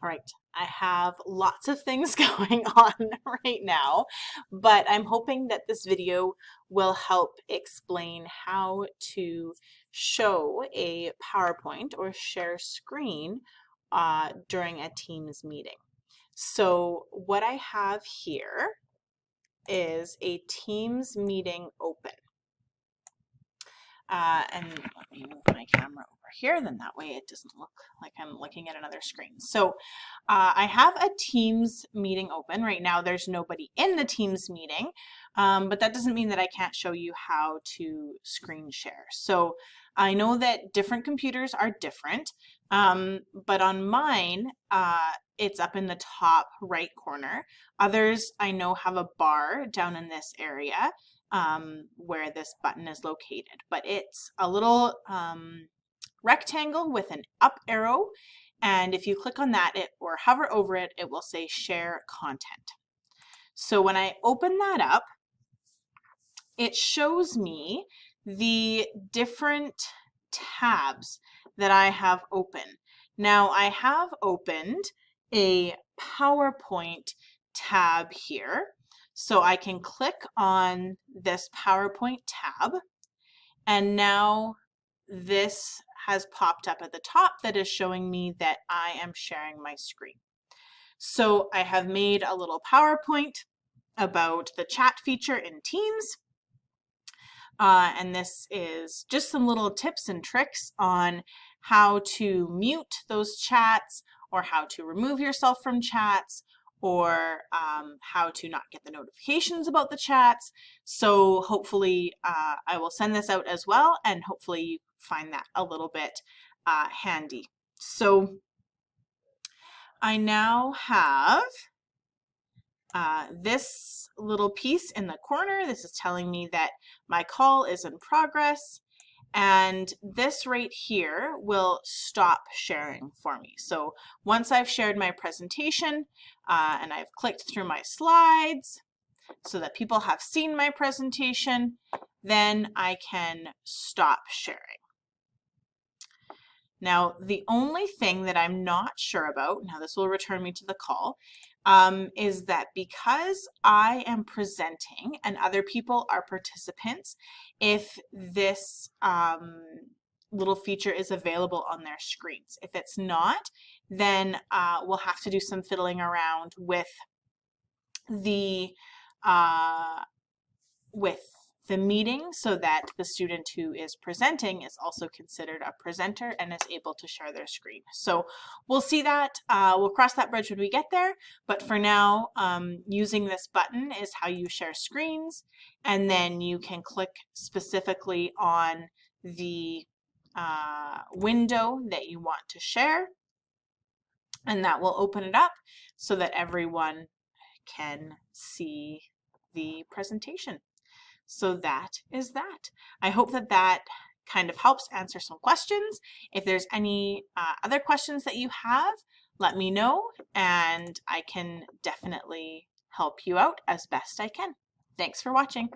All right, I have lots of things going on right now, but I'm hoping that this video will help explain how to show a PowerPoint or share screen during a Teams meeting. So what I have here is a Teams meeting open. And let me move my camera over here, then that way it doesn't look like I'm looking at another screen. So I have a Teams meeting open. Right now there's nobody in the Teams meeting, but that doesn't mean that I can't show you how to screen share. So I know that different computers are different, but on mine, it's up in the top right corner. Others I know have a bar down in this area. Where this button is located, but it's a little rectangle with an up arrow, and if you click on that or hover over it, it will say share content. So when I open that up, it shows me the different tabs that I have open. Now I have opened a PowerPoint tab here. So I can click on this PowerPoint tab, and now this has popped up at the top that is showing me that I am sharing my screen. So I have made a little PowerPoint about the chat feature in Teams. And this is just some little tips and tricks on how to mute those chats or how to remove yourself from chats, or how to not get the notifications about the chats. So hopefully I will send this out as well, and hopefully you find that a little bit handy. So I now have this little piece in the corner. This is telling me that my call is in progress. And this right here will stop sharing for me. So once I've shared my presentation and I've clicked through my slides so that people have seen my presentation, then I can stop sharing. Now, the only thing that I'm not sure about, now this will return me to the call, is that because I am presenting and other people are participants, if this little feature is available on their screens. If it's not, then we'll have to do some fiddling around with the meeting so that the student who is presenting is also considered a presenter and is able to share their screen. So we'll see that, we'll cross that bridge when we get there, but for now, using this button is how you share screens, and then you can click specifically on the window that you want to share, and that will open it up so that everyone can see the presentation. So that is that. I hope that that kind of helps answer some questions. If there's any other questions that you have, let me know, and I can definitely help you out as best I can. Thanks for watching.